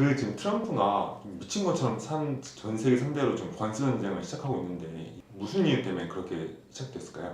그 지금 트럼프가 미친 것처럼 전 세계 상대로 좀 관세 전쟁을 시작하고 있는데 무슨 이유 때문에 그렇게 시작됐을까요?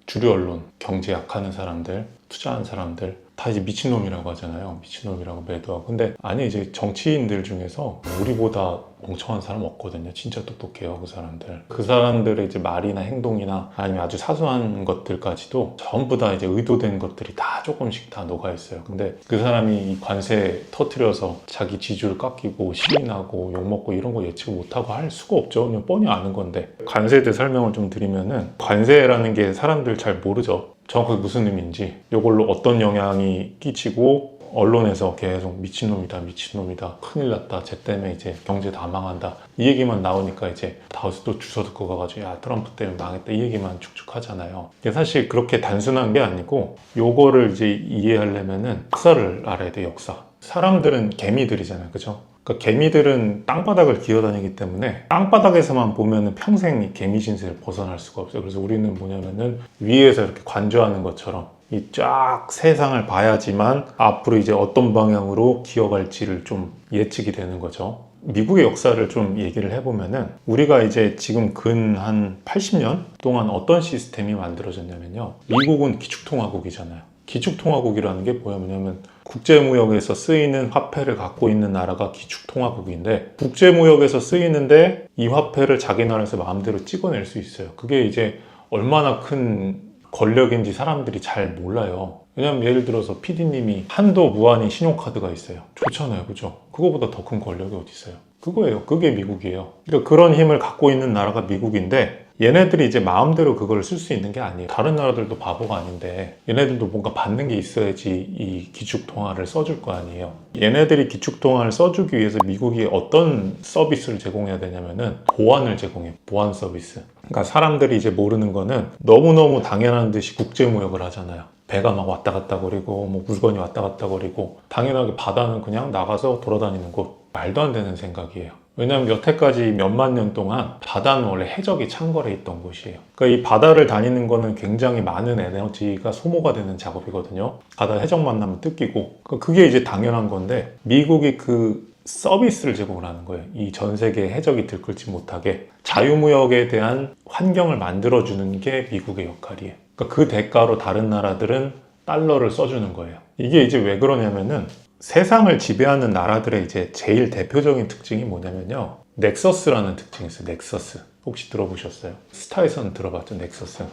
주류 언론, 경제 약하는 사람들, 투자한 사람들 다 이제 미친놈이라고 하잖아요. 미친놈이라고 매도하고. 근데 아니 이제 정치인들 중에서 우리보다 멍청한 사람 없거든요. 진짜 똑똑해요, 그 사람들. 그 사람들의 이제 말이나 행동이나 아니면 아주 사소한 것들까지도 전부 다 이제 의도된 것들이 다 조금씩 다 녹아 있어요. 근데 그 사람이 이 관세 터트려서 자기 지주를 깎이고 시인하고 욕먹고 이런 거 예측 못하고 할 수가 없죠. 그냥 뻔히 아는 건데. 관세에 대해 설명을 좀 드리면은 관세라는 게 사람들 잘 모르죠. 정확하게 무슨 의미인지, 이걸로 어떤 영향이 끼치고 언론에서 계속 미친놈이다 미친놈이다 큰일 났다 쟤 때문에 이제 경제 다 망한다 이 얘기만 나오니까 이제 다시 또 주워 듣고 가가지고 야 트럼프 때문에 망했다 이 얘기만 쭉쭉 하잖아요. 근데 사실 그렇게 단순한 게 아니고 요거를 이제 이해하려면은 역사를 알아야 돼. 역사. 사람들은 개미들이잖아요, 그죠? 그러니까 개미들은 땅바닥을 기어다니기 때문에 땅바닥에서만 보면은 평생 이 개미 신세를 벗어날 수가 없어요. 그래서 우리는 뭐냐면은 위에서 이렇게 관조하는 것처럼 이 쫙 세상을 봐야지만 앞으로 이제 어떤 방향으로 기어갈지를 좀 예측이 되는 거죠. 미국의 역사를 좀 얘기를 해보면은 우리가 이제 지금 근 한 80년 동안 어떤 시스템이 만들어졌냐면요. 미국은 기축통화국이잖아요. 기축통화국이라는 게 뭐냐면 국제무역에서 쓰이는 화폐를 갖고 있는 나라가 기축통화국인데 국제무역에서 쓰이는데 이 화폐를 자기 나라에서 마음대로 찍어낼 수 있어요. 그게 이제 얼마나 큰 권력인지 사람들이 잘 몰라요. 왜냐면 예를 들어서 PD님이 한도 무한히 신용카드가 있어요. 좋잖아요, 그죠? 그거보다 더 큰 권력이 어디 있어요? 그거예요. 그게 미국이에요. 그러니까 그런 힘을 갖고 있는 나라가 미국인데 얘네들이 이제 마음대로 그걸 쓸 수 있는 게 아니에요. 다른 나라들도 바보가 아닌데 얘네들도 뭔가 받는 게 있어야지 이 기축통화를 써줄 거 아니에요. 얘네들이 기축통화를 써주기 위해서 미국이 어떤 서비스를 제공해야 되냐면은 보안을 제공해요. 보안 서비스. 그러니까 사람들이 이제 모르는 거는 너무너무 당연한 듯이 국제무역을 하잖아요. 배가 막 왔다 갔다 거리고 뭐 물건이 왔다 갔다 거리고 당연하게 바다는 그냥 나가서 돌아다니는 곳. 말도 안 되는 생각이에요. 왜냐하면 여태까지 몇만 년 동안 바다는 원래 해적이 창궐해 있던 곳이에요. 그러니까 이 바다를 다니는 거는 굉장히 많은 에너지가 소모가 되는 작업이거든요. 바다 해적 만나면 뜯기고 그게 이제 당연한 건데 미국이 그 서비스를 제공을 하는 거예요. 이 전 세계 해적이 들끓지 못하게 자유무역에 대한 환경을 만들어주는 게 미국의 역할이에요. 그러니까 그 대가로 다른 나라들은 달러를 써주는 거예요. 이게 이제 왜 그러냐면은 세상을 지배하는 나라들의 이제 제일 대표적인 특징이 뭐냐면요. 넥서스라는 특징이 있어요. 넥서스. 혹시 들어보셨어요? 스타에서는 들어봤죠, 넥서스.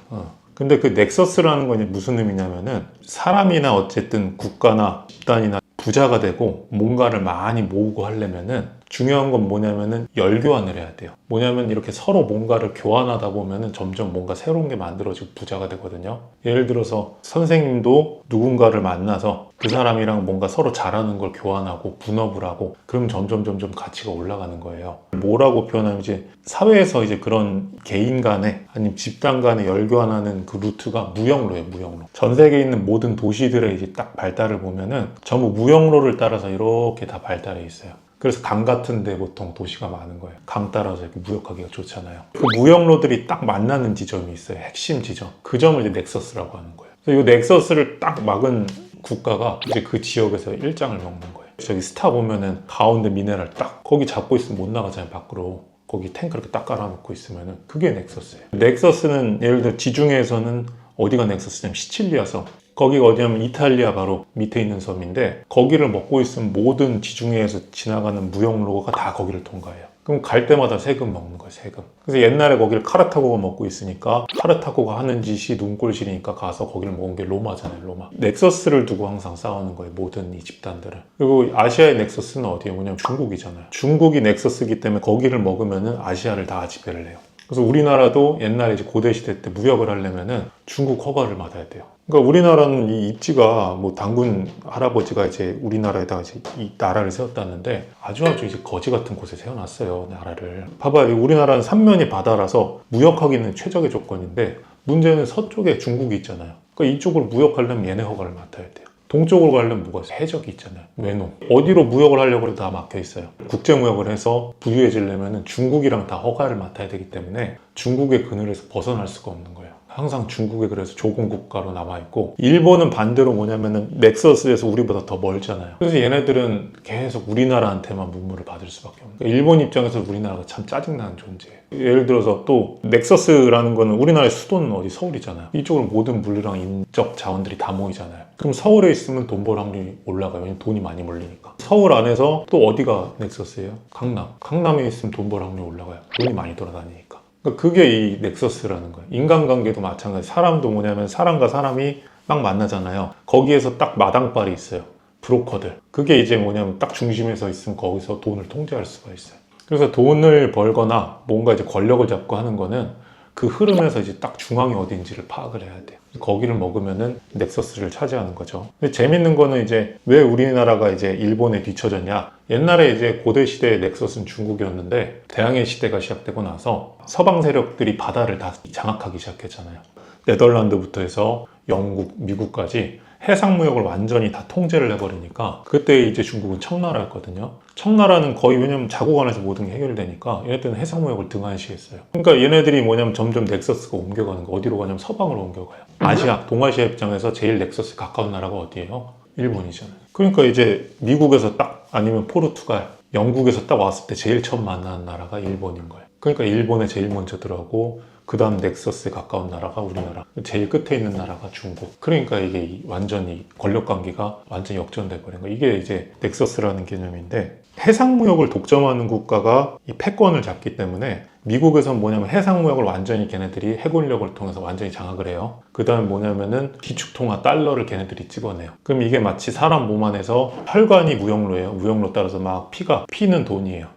근데 그 넥서스라는 건 무슨 의미냐면은 사람이나 어쨌든 국가나 집단이나 부자가 되고 뭔가를 많이 모으고 하려면은 중요한 건 뭐냐면은 열교환을 해야 돼요. 뭐냐면 이렇게 서로 뭔가를 교환하다 보면은 점점 뭔가 새로운 게 만들어지고 부자가 되거든요. 예를 들어서 선생님도 누군가를 만나서 그 사람이랑 뭔가 서로 잘하는 걸 교환하고 분업을 하고 그럼 점점 가치가 올라가는 거예요. 뭐라고 표현하면 이제 사회에서 이제 그런 개인 간에 아니면 집단 간에 열교환하는 그 루트가 무역로예요, 무역로. 전 세계에 있는 모든 도시들의 이제 딱 발달을 보면은 전부 무역로를 따라서 이렇게 다 발달해 있어요. 그래서 강 같은 데 보통 도시가 많은 거예요. 강 따라서 이렇게 무역하기가 좋잖아요. 그 무역로들이 딱 만나는 지점이 있어요. 핵심 지점. 그 점을 이제 넥서스라고 하는 거예요. 그래서 이 넥서스를 딱 막은 국가가 이제 그 지역에서 일장을 먹는 거예요. 저기 스타 보면은 가운데 미네랄 딱 거기 잡고 있으면 못 나가잖아요, 밖으로. 거기 탱크 이렇게 딱 깔아놓고 있으면은 그게 넥서스예요. 넥서스는 예를 들어 지중해에서는 어디가 넥서스냐면 시칠리아섬. 거기가 어디냐면 이탈리아 바로 밑에 있는 섬인데 거기를 먹고 있으면 모든 지중해에서 지나가는 무역로가 다 거기를 통과해요. 그럼 갈 때마다 세금 먹는 거예요, 세금. 그래서 옛날에 거기를 카르타고가 먹고 있으니까 카르타고가 하는 짓이 눈꼴시리니까 가서 거기를 먹은 게 로마잖아요, 로마. 넥서스를 두고 항상 싸우는 거예요, 모든 이 집단들은. 그리고 아시아의 넥서스는 어디예요? 뭐냐면 중국이잖아요. 중국이 넥서스이기 때문에 거기를 먹으면은 아시아를 다 지배를 해요. 그래서 우리나라도 옛날에 이제 고대시대 때 무역을 하려면은 중국 허가를 받아야 돼요. 그러니까 우리나라는 이 입지가 뭐 당군 할아버지가 이제 우리나라에다가 이제 이 나라를 세웠다는데 아주 이제 거지 같은 곳에 세워놨어요, 나라를. 봐봐요. 우리나라는 삼면이 바다라서 무역하기는 최적의 조건인데 문제는 서쪽에 중국이 있잖아요. 그러니까 이쪽으로 무역하려면 얘네 허가를 맡아야 돼요. 동쪽으로 가려면 뭐가 해적이 있잖아요. 외놈. 어디로 무역을 하려고 해도 다 막혀 있어요. 국제무역을 해서 부유해지려면 중국이랑 다 허가를 맡아야 되기 때문에 중국의 그늘에서 벗어날 수가 없는 거예요. 항상 중국에 그래서 조공국가로 남아있고, 일본은 반대로 뭐냐면은 넥서스에서 우리보다 더 멀잖아요. 그래서 얘네들은 계속 우리나라한테만 문물을 받을 수밖에 없는 거예요. 일본 입장에서 우리나라가 참 짜증나는 존재예요. 예를 들어서 또 넥서스라는 거는 우리나라의 수도는 어디? 서울이잖아요. 이쪽으로 모든 물리랑 인적 자원들이 다 모이잖아요. 그럼 서울에 있으면 돈 벌 확률이 올라가요. 왜냐면 돈이 많이 몰리니까. 서울 안에서 또 어디가 넥서스예요? 강남. 강남에 있으면 돈 벌 확률이 올라가요. 돈이 많이 돌아다니니까. 그러니까 그게 이 넥서스라는 거예요. 인간관계도 마찬가지. 사람도 뭐냐면 사람과 사람이 막 만나잖아요. 거기에서 딱 마당발이 있어요. 브로커들. 그게 이제 뭐냐면 딱 중심에 서 있으면 거기서 돈을 통제할 수가 있어요. 그래서 돈을 벌거나 뭔가 이제 권력을 잡고 하는 거는 그 흐름에서 이제 딱 중앙이 어딘지를 파악을 해야 돼요. 거기를 먹으면은 넥서스를 차지하는 거죠. 근데 재밌는 거는 이제 왜 우리나라가 이제 일본에 뒤처졌냐? 옛날에 이제 고대 시대의 넥서스는 중국이었는데 대항해 시대가 시작되고 나서 서방 세력들이 바다를 다 장악하기 시작했잖아요. 네덜란드부터 해서 영국, 미국까지 해상무역을 완전히 다 통제를 해버리니까 그때 이제 중국은 청나라였거든요. 청나라는 거의 왜냐면 자국 안에서 모든 게 해결되니까 얘네들은 해상무역을 등한시했어요. 그러니까 얘네들이 뭐냐면 점점 넥서스가 옮겨가는 거. 어디로 가냐면 서방으로 옮겨가요. 아시아, 동아시아 입장에서 제일 넥서스 가까운 나라가 어디예요? 일본이잖아요. 그러니까 이제 미국에서 딱 아니면 포르투갈, 영국에서 딱 왔을 때 제일 처음 만나는 나라가 일본인 거예요. 그러니까 일본에 제일 먼저 들어가고 그 다음 넥서스에 가까운 나라가 우리나라, 제일 끝에 있는 나라가 중국. 그러니까 이게 완전히 권력관계가 완전히 역전돼 버린 거예요. 이게 이제 넥서스라는 개념인데, 해상무역을 독점하는 국가가 이 패권을 잡기 때문에 미국에선 뭐냐면 해상무역을 완전히 걔네들이 해군력을 통해서 완전히 장악을 해요. 그 다음에 뭐냐면은 기축통화 달러를 걔네들이 찍어내요. 그럼 이게 마치 사람 몸 안에서 혈관이 무역로예요. 무역로 따라서 막 피는 돈이에요.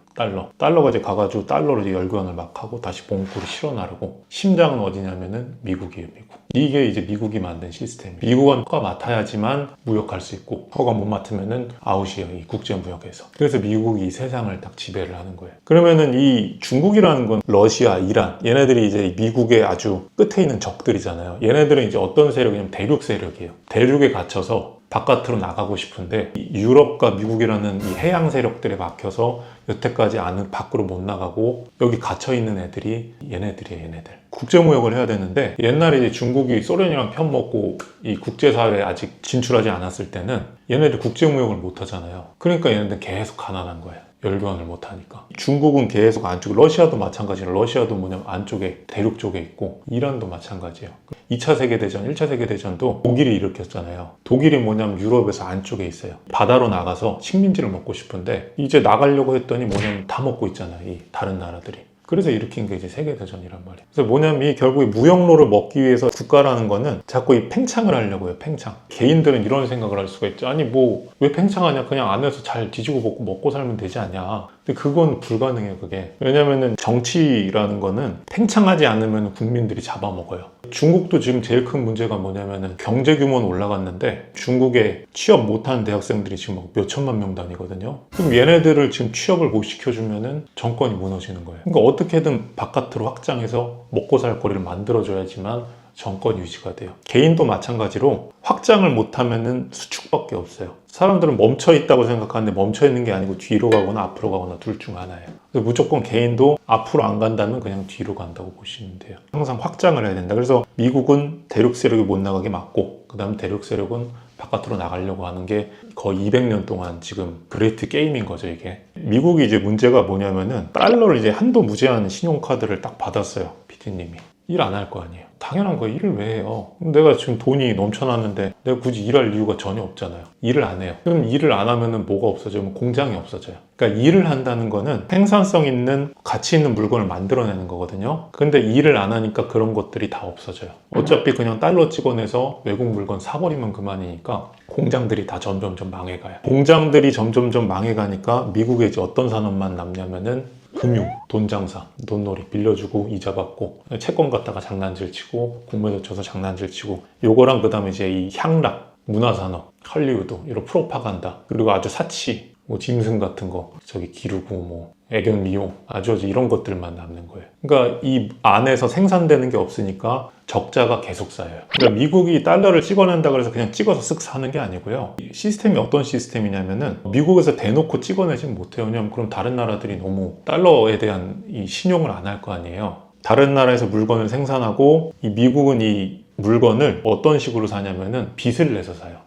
달러가 이제 가가지고 달러로 이제 열교환을 막 하고 다시 봉투로 실어 나르고, 심장은 어디냐면은 미국이에요. 미국. 이게 이제 미국이 만든 시스템. 미국은 허가 맡아야지만 무역할 수 있고, 허가 못 맡으면은 아웃이에요. 이 국제무역에서. 그래서 미국이 이 세상을 딱 지배를 하는 거예요. 그러면은 이 중국이라는 건 러시아, 이란, 얘네들이 이제 미국의 아주 끝에 있는 적들이잖아요. 얘네들은 이제 어떤 세력이냐면 대륙 세력이에요. 대륙에 갇혀서 바깥으로 나가고 싶은데 유럽과 미국이라는 이 해양 세력들에 막혀서 여태까지 밖으로 못 나가고 여기 갇혀있는 애들이 얘네들이에요. 얘네들. 국제무역을 해야 되는데, 옛날에 이제 중국이 소련이랑 편먹고 이 국제사회에 아직 진출하지 않았을 때는 얘네들 국제무역을 못 하잖아요. 그러니까 얘네들 계속 가난한 거예요. 열교환을 못하니까. 중국은 계속 안쪽에, 러시아도 마찬가지로, 러시아도 뭐냐면 안쪽에 대륙 쪽에 있고, 이란도 마찬가지예요. 2차 세계대전, 1차 세계대전도 독일이 일으켰잖아요. 독일이 뭐냐면 유럽에서 안쪽에 있어요. 바다로 나가서 식민지를 먹고 싶은데 이제 나가려고 했더니 뭐냐면 다 먹고 있잖아요. 이 다른 나라들이. 그래서 일으킨 게 이제 세계대전이란 말이에요. 그래서 뭐냐면 이 결국에 무역로를 먹기 위해서 국가라는 거는 자꾸 이 팽창을 하려고 해요. 팽창. 개인들은 이런 생각을 할 수가 있죠. 아니 뭐 왜 팽창하냐, 그냥 안에서 잘 뒤지고 볶고 먹고 살면 되지 않냐. 근데 그건 불가능해요. 그게. 왜냐면은 정치라는 거는 팽창하지 않으면 국민들이 잡아먹어요. 중국도 지금 제일 큰 문제가 뭐냐면은 경제 규모는 올라갔는데 중국에 취업 못하는 대학생들이 지금 몇 천만 명 다니거든요. 그럼 얘네들을 지금 취업을 못 시켜주면은 정권이 무너지는 거예요. 그러니까 어떻게든 바깥으로 확장해서 먹고 살 거리를 만들어줘야지만 정권 유지가 돼요. 개인도 마찬가지로 확장을 못하면은 수축밖에 없어요. 사람들은 멈춰 있다고 생각하는데 멈춰 있는 게 아니고 뒤로 가거나 앞으로 가거나 둘 중 하나예요. 무조건 개인도 앞으로 안 간다면 그냥 뒤로 간다고 보시면 돼요. 항상 확장을 해야 된다. 그래서 미국은 대륙 세력이 못 나가게 막고, 그 다음 대륙 세력은 바깥으로 나가려고 하는 게 거의 200년 동안 지금 그레이트 게임인 거죠, 이게. 미국이 이제 문제가 뭐냐면은 달러를 이제 한도 무제한 신용카드를 딱 받았어요, PD님이. 일 안 할 거 아니에요. 당연한 거예요. 일을 왜 해요? 내가 지금 돈이 넘쳐났는데 내가 굳이 일할 이유가 전혀 없잖아요. 일을 안 해요. 그럼 일을 안 하면은 뭐가 없어져요? 공장이 없어져요. 그러니까 일을 한다는 거는 생산성 있는 가치 있는 물건을 만들어내는 거거든요. 근데 일을 안 하니까 그런 것들이 다 없어져요. 어차피 그냥 달러 찍어내서 외국 물건 사버리면 그만이니까 공장들이 다 점점점 망해가요. 공장들이 점점점 망해가니까 미국에 이제 어떤 산업만 남냐면은 금융, 돈 장사, 돈놀이, 빌려주고 이자 받고 채권 갖다가 장난질 치고 공매도 쳐서 장난질 치고, 요거랑 그 다음에 이제 이 향락, 문화산업, 헐리우드, 이런 프로파간다, 그리고 아주 사치, 뭐 짐승 같은 거 저기 기르고 뭐 애견 미용, 아주 이런 것들만 남는 거예요. 그러니까 이 안에서 생산되는 게 없으니까 적자가 계속 쌓여요. 그러니까 미국이 달러를 찍어낸다 그래서 그냥 찍어서 쓱 사는 게 아니고요. 시스템이 어떤 시스템이냐면은 미국에서 대놓고 찍어내지 못해요. 왜냐면 그럼 다른 나라들이 너무 달러에 대한 이 신용을 안 할 거 아니에요. 다른 나라에서 물건을 생산하고 이 미국은 이 물건을 어떤 식으로 사냐면은 빚을 내서 사요.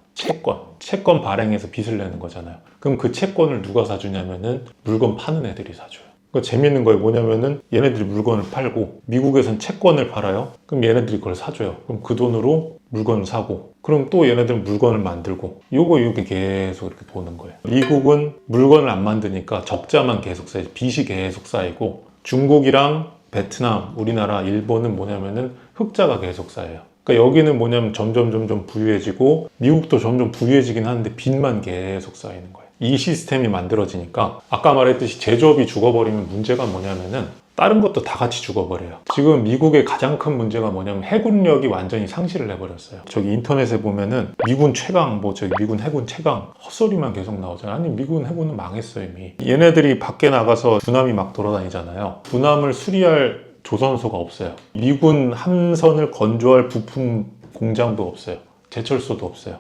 채권 발행해서 빚을 내는 거잖아요. 그럼 그 채권을 누가 사주냐면은 물건 파는 애들이 사줘요. 그러니까 재밌는 거예요. 뭐냐면은 얘네들이 물건을 팔고 미국에선 채권을 팔아요. 그럼 얘네들이 그걸 사줘요. 그럼 그 돈으로 물건을 사고, 그럼 또 얘네들은 물건을 만들고, 이게 계속 이렇게 도는 거예요. 미국은 물건을 안 만드니까 적자만 계속 쌓이고 빚이 계속 쌓이고, 중국이랑 베트남, 우리나라, 일본은 뭐냐면은 흑자가 계속 쌓여요. 그러니까 여기는 뭐냐면 점점 부유해지고, 미국도 점점 부유해지긴 하는데 빚만 계속 쌓이는 거예요. 이 시스템이 만들어지니까 아까 말했듯이 제조업이 죽어버리면 문제가 뭐냐면은 다른 것도 다 같이 죽어버려요. 지금 미국의 가장 큰 문제가 뭐냐면 해군력이 완전히 상실을 해버렸어요. 저기 인터넷에 보면은 미군 최강, 미군 해군 최강 헛소리만 계속 나오잖아요. 아니 미군 해군은 망했어요 이미. 얘네들이 밖에 나가서 군함이 막 돌아다니잖아요. 군함을 수리할 조선소가 없어요. 미군 함선을 건조할 부품 공장도 없어요. 제철소도 없어요.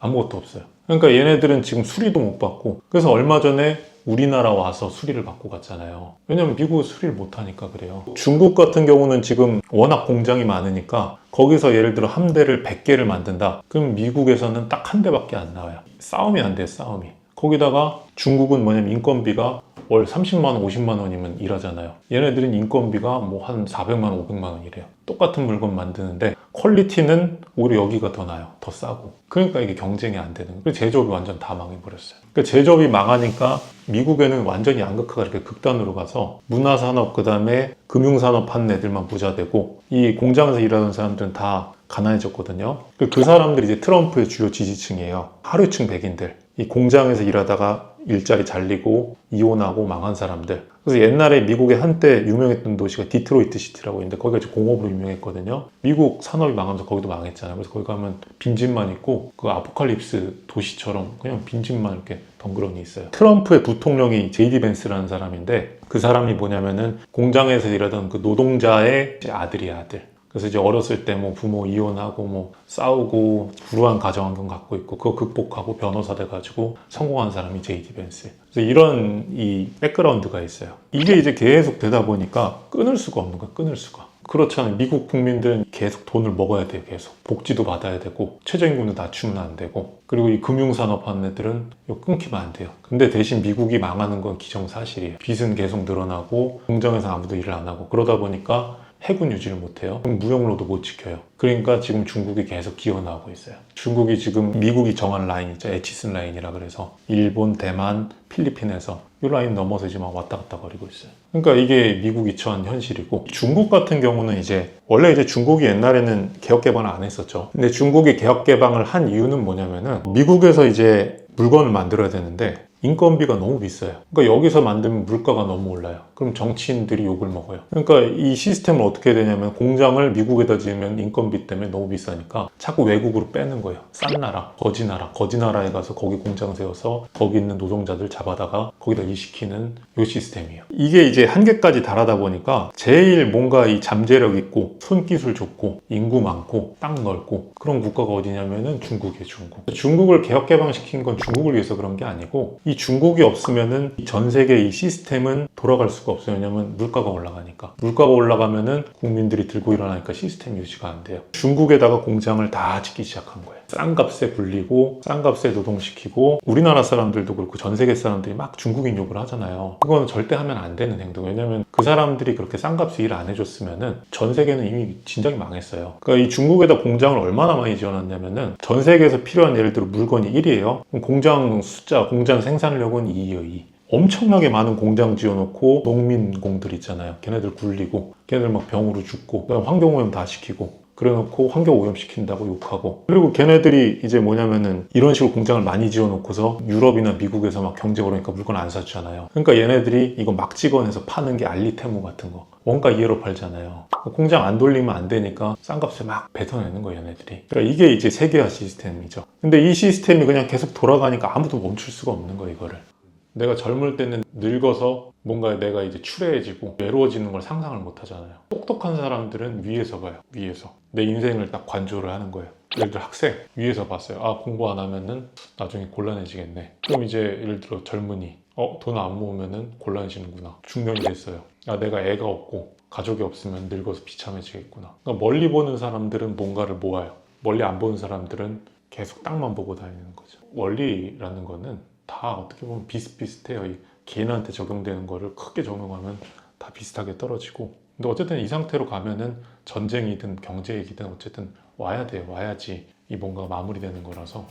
아무것도 없어요. 그러니까 얘네들은 지금 수리도 못 받고, 그래서 얼마 전에 우리나라 와서 수리를 받고 갔잖아요. 왜냐면 미국은 수리를 못하니까 그래요. 중국 같은 경우는 지금 워낙 공장이 많으니까 거기서 예를 들어 함대를 100개를 만든다. 그럼 미국에서는 딱 한 대밖에 안 나와요. 싸움이 안 돼요, 싸움이. 거기다가 중국은 뭐냐면 인건비가 월 30만 원, 50만 원이면 일하잖아요. 얘네들은 인건비가 뭐 한 400만 원, 500만 원 이래요. 똑같은 물건 만드는데 퀄리티는 오히려 여기가 더 나아요. 더 싸고. 그러니까 이게 경쟁이 안 되는 거예요. 그래서 제조업이 완전 다 망해버렸어요. 그러니까 제조업이 망하니까 미국에는 완전히 양극화가 이렇게 극단으로 가서 문화산업, 그 다음에 금융산업 하는 애들만 부자 되고, 이 공장에서 일하는 사람들은 다 가난해졌거든요. 그 사람들이 이제 트럼프의 주요 지지층이에요. 하류층 백인들. 이 공장에서 일하다가 일자리 잘리고 이혼하고 망한 사람들. 그래서 옛날에 미국에 한때 유명했던 도시가 디트로이트 시티라고 있는데 거기가 이제 공업으로 유명했거든요. 미국 산업이 망하면서 거기도 망했잖아요. 그래서 거기 가면 빈집만 있고 그 아포칼립스 도시처럼 그냥 빈집만 이렇게 덩그러니 있어요. 트럼프의 부통령이 제이디 벤스라는 사람인데, 그 사람이 뭐냐면은 공장에서 일하던 그 노동자의 아들이야, 아들. 그래서 이제 어렸을 때 뭐 부모 이혼하고 뭐 싸우고 불우한 가정 환경 갖고 있고, 그거 극복하고 변호사 돼가지고 성공한 사람이 제이디 벤스. 그래서 이런 이 백그라운드가 있어요. 이게 이제 계속 되다 보니까 끊을 수가 없는 거야, 끊을 수가. 그렇잖아요. 미국 국민들은 계속 돈을 먹어야 돼요. 계속 복지도 받아야 되고 최저임금도 낮추면 안 되고, 그리고 이 금융산업 하는 애들은 이거 끊기면 안 돼요. 근데 대신 미국이 망하는 건 기정사실이에요. 빚은 계속 늘어나고 공장에서 아무도 일을 안 하고, 그러다 보니까 해군 유지를 못해요. 그럼 무역로도 못 지켜요. 그러니까 지금 중국이 계속 기어나오고 있어요. 중국이 지금 미국이 정한 라인 있죠. 에치슨 라인이라 그래서 일본, 대만, 필리핀에서 이 라인 넘어서 지금 왔다 갔다 거리고 있어요. 그러니까 이게 미국이 처한 현실이고, 중국 같은 경우는 원래 이제 중국이 옛날에는 개혁 개방을 안 했었죠. 근데 중국이 개혁 개방을 한 이유는 뭐냐면은 미국에서 이제 물건을 만들어야 되는데 인건비가 너무 비싸요. 그러니까 여기서 만들면 물가가 너무 올라요. 그럼 정치인들이 욕을 먹어요. 그러니까 이 시스템을 어떻게 해야 되냐면, 공장을 미국에다 지으면 인건비 때문에 너무 비싸니까 자꾸 외국으로 빼는 거예요. 싼 나라, 거지 나라에 가서 거기 공장 세워서 거기 있는 노동자들 잡아다가 거기다 일시키는 요 시스템이에요. 이게 이제 한계까지 달하다 보니까 제일 뭔가 이 잠재력 있고 손기술 좋고 인구 많고 땅 넓고 그런 국가가 어디냐면은 중국이에요. 중국을 개혁 개방시킨 건 중국을 위해서 그런 게 아니고, 이 중국이 없으면은 전 세계 이 시스템은 돌아갈 수가 없어요. 왜냐면 물가가 올라가니까. 물가가 올라가면은 국민들이 들고 일어나니까 시스템 유지가 안 돼요. 중국에다가 공장을 다 짓기 시작한 거예요. 싼 값에 불리고 싼 값에 노동시키고, 우리나라 사람들도 그렇고 전 세계 사람들이 막 중국인 욕을 하잖아요. 그건 절대 하면 안 되는 행동. 왜냐면 그 사람들이 그렇게 싼 값에 일 안 해줬으면은 전 세계는 이미 진작에 망했어요. 그러니까 이 중국에다 공장을 얼마나 많이 지어놨냐면은 전 세계에서 필요한, 예를 들어 물건이 1이에요. 공장 숫자, 공장 생산력은 2예요, 2. 엄청나게 많은 공장 지어놓고 농민공들 있잖아요. 걔네들 굴리고 걔네들 막 병으로 죽고 환경오염 다 시키고, 그래놓고 환경오염 시킨다고 욕하고, 그리고 걔네들이 이제 뭐냐면은 이런 식으로 공장을 많이 지어놓고서 유럽이나 미국에서 막 경쟁 오르니까 물건 안 사주잖아요. 그러니까 얘네들이 이거 막 찍어내서 파는 게 알리테모 같은 거, 원가 이해로 팔잖아요. 공장 안 돌리면 안 되니까 싼 값에 막 뱉어내는 거예요, 얘네들이. 그러니까 이게 이제 세계화 시스템이죠. 근데 이 시스템이 그냥 계속 돌아가니까 아무도 멈출 수가 없는 거예요, 이거를. 내가 젊을 때는 늙어서 뭔가 내가 이제 추레해지고 외로워지는 걸 상상을 못 하잖아요. 똑똑한 사람들은 위에서 봐요. 위에서. 내 인생을 딱 관조를 하는 거예요. 예를 들어 학생 위에서 봤어요. 아, 공부 안 하면은 나중에 곤란해지겠네. 그럼 이제 예를 들어 젊은이 돈 안 모으면은 곤란해지는구나. 중년이 됐어요. 아, 내가 애가 없고 가족이 없으면 늙어서 비참해지겠구나. 그러니까 멀리 보는 사람들은 뭔가를 모아요. 멀리 안 보는 사람들은 계속 땅만 보고 다니는 거죠. 원리라는 거는 다 어떻게 보면 비슷비슷해요. 이 개인한테 적용되는 거를 크게 적용하면 다 비슷하게 떨어지고, 근데 어쨌든 이 상태로 가면은 전쟁이든 경제 얘기든 어쨌든 와야 돼요. 와야지 이 뭔가 마무리되는 거라서